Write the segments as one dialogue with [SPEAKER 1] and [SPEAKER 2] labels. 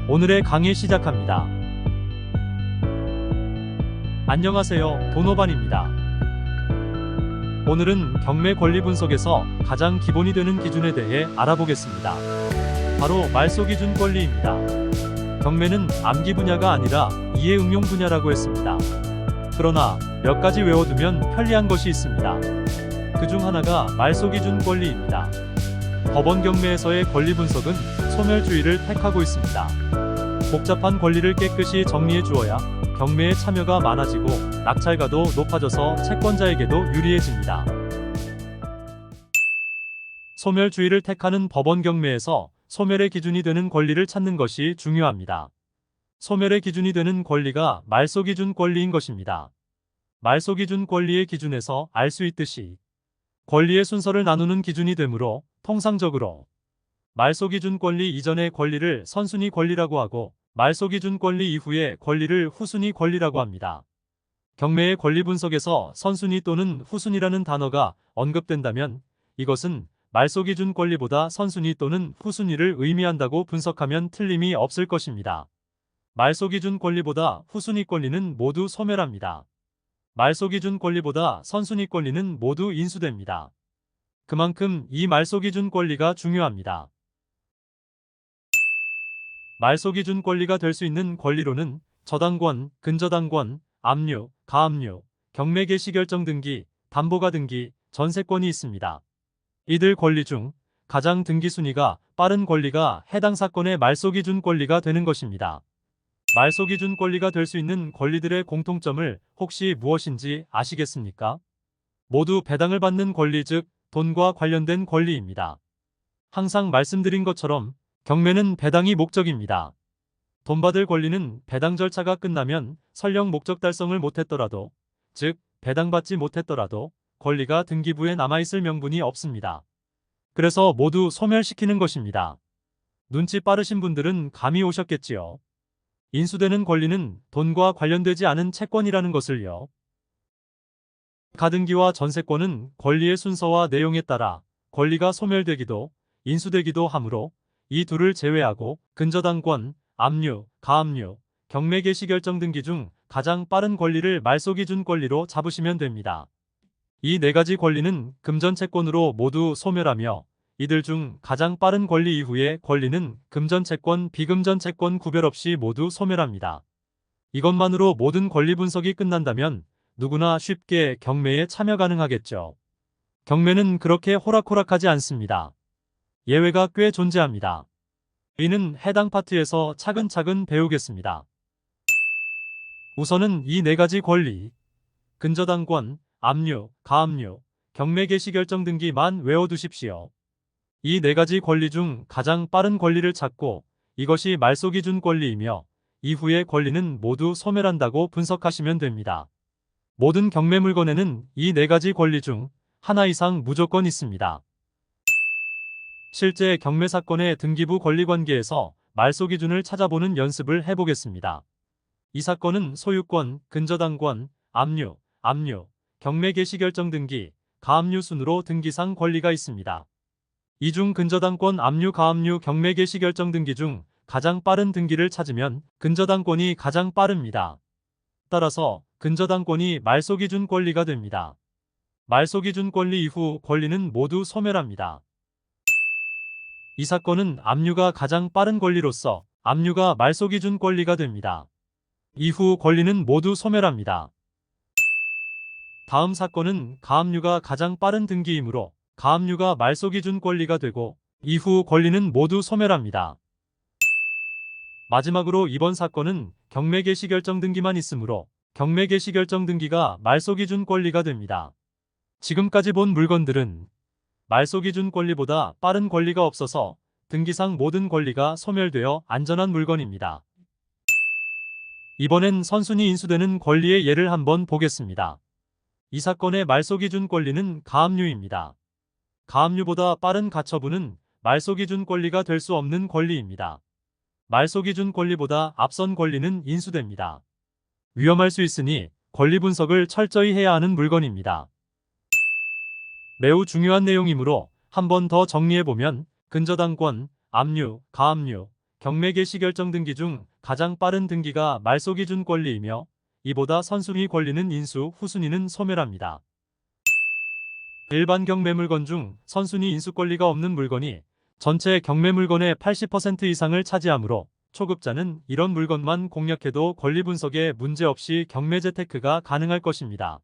[SPEAKER 1] 오늘의 강의 시작합니다. 안녕하세요, 도노반입니다. 오늘은 경매 권리 분석에서 가장 기본이 되는 기준에 대해 알아보겠습니다. 바로 말소기준 권리입니다. 경매는 암기 분야가 아니라 이해 응용 분야라고 했습니다. 그러나 몇 가지 외워두면 편리한 것이 있습니다. 그중 하나가 말소기준 권리입니다. 법원 경매에서의 권리 분석은 소멸주의를 택하고 있습니다. 복잡한 권리를 깨끗이 정리해 주어야 경매에 참여가 많아지고 낙찰가도 높아져서 채권자에게도 유리해집니다. 소멸주의를 택하는 법원 경매에서 소멸의 기준이 되는 권리를 찾는 것이 중요합니다. 소멸의 기준이 되는 권리가 말소기준 권리인 것입니다. 말소기준 권리의 기준에서 알 수 있듯이 권리의 순서를 나누는 기준이 되므로 통상적으로 말소기준 권리 이전의 권리를 선순위 권리라고 하고 말소기준 권리 이후의 권리를 후순위 권리라고 합니다. 경매의 권리 분석에서 선순위 또는 후순위라는 단어가 언급된다면 이것은 말소기준 권리보다 선순위 또는 후순위를 의미한다고 분석하면 틀림이 없을 것입니다. 말소기준 권리보다 후순위 권리는 모두 소멸합니다. 말소기준 권리보다 선순위 권리는 모두 인수됩니다. 그만큼 이 말소기준 권리가 중요합니다. 말소기준 권리가 될 수 있는 권리로는 저당권, 근저당권, 압류, 가압류, 경매 개시 결정 등기, 담보가 등기, 전세권이 있습니다. 이들 권리 중 가장 등기 순위가 빠른 권리가 해당 사건의 말소기준 권리가 되는 것입니다. 말소기준 권리가 될 수 있는 권리들의 공통점을 혹시 무엇인지 아시겠습니까? 모두 배당을 받는 권리, 즉 돈과 관련된 권리입니다. 항상 말씀드린 것처럼 경매는 배당이 목적입니다. 돈 받을 권리는 배당 절차가 끝나면 설령 목적 달성을 못했더라도, 즉 배당받지 못했더라도 권리가 등기부에 남아있을 명분이 없습니다. 그래서 모두 소멸시키는 것입니다. 눈치 빠르신 분들은 감이 오셨겠지요. 인수되는 권리는 돈과 관련되지 않은 채권이라는 것을요. 가등기와 전세권은 권리의 순서와 내용에 따라 권리가 소멸되기도 인수되기도 하므로 이 둘을 제외하고 근저당권, 압류, 가압류, 경매 개시 결정 등기 중 가장 빠른 권리를 말소기준 권리로 잡으시면 됩니다. 이 네 가지 권리는 금전채권으로 모두 소멸하며 이들 중 가장 빠른 권리 이후의 권리는 금전채권, 비금전채권 구별 없이 모두 소멸합니다. 이것만으로 모든 권리 분석이 끝난다면 누구나 쉽게 경매에 참여 가능하겠죠. 경매는 그렇게 호락호락하지 않습니다. 예외가 꽤 존재합니다. 이는 해당 파트에서 차근차근 배우겠습니다. 우선은 이 네 가지 권리, 근저당권, 압류, 가압류, 경매 개시 결정 등기만 외워두십시오. 이 네 가지 권리 중 가장 빠른 권리를 찾고 이것이 말소기준 권리이며 이후의 권리는 모두 소멸한다고 분석하시면 됩니다. 모든 경매 물건에는 이 네 가지 권리 중 하나 이상 무조건 있습니다. 실제 경매 사건의 등기부 권리관계에서 말소기준을 찾아보는 연습을 해보겠습니다. 이 사건은 소유권, 근저당권, 압류, 경매 개시 결정 등기, 가압류 순으로 등기상 권리가 있습니다. 이 중 근저당권, 압류, 가압류, 경매 개시 결정 등기 중 가장 빠른 등기를 찾으면 근저당권이 가장 빠릅니다. 따라서 근저당권이 말소기준 권리가 됩니다. 말소기준 권리 이후 권리는 모두 소멸합니다. 이 사건은 압류가 가장 빠른 권리로서 압류가 말소기준 권리가 됩니다. 이후 권리는 모두 소멸합니다. 다음 사건은 가압류가 가장 빠른 등기이므로 가압류가 말소기준 권리가 되고 이후 권리는 모두 소멸합니다. 마지막으로 이번 사건은 경매 개시 결정 등기만 있으므로 경매 개시 결정 등기가 말소기준 권리가 됩니다. 지금까지 본 물건들은 말소기준 권리보다 빠른 권리가 없어서 등기상 모든 권리가 소멸되어 안전한 물건입니다. 이번엔 선순위 인수되는 권리의 예를 한번 보겠습니다. 이 사건의 말소기준 권리는 가압류입니다. 가압류보다 빠른 가처분은 말소기준 권리가 될 수 없는 권리입니다. 말소기준 권리보다 앞선 권리는 인수됩니다. 위험할 수 있으니 권리 분석을 철저히 해야 하는 물건입니다. 매우 중요한 내용이므로 한 번 더 정리해보면 근저당권, 압류, 가압류, 경매 개시 결정 등기 중 가장 빠른 등기가 말소 기준 권리이며 이보다 선순위 권리는 인수, 후순위는 소멸합니다. 일반 경매 물건 중 선순위 인수 권리가 없는 물건이 전체 경매 물건의 80% 이상을 차지하므로 초급자는 이런 물건만 공략해도 권리 분석에 문제없이 경매 재테크가 가능할 것입니다.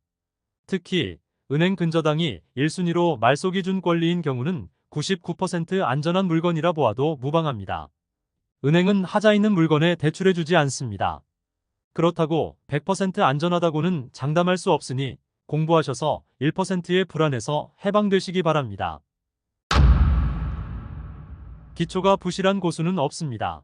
[SPEAKER 1] 특히 은행 근저당이 1순위로 말소 기준 권리인 경우는 99% 안전한 물건이라 보아도 무방합니다. 은행은 하자 있는 물건에 대출해주지 않습니다. 그렇다고 100% 안전하다고는 장담할 수 없으니 공부하셔서 1%의 불안에서 해방되시기 바랍니다. 기초가 부실한 고수는 없습니다.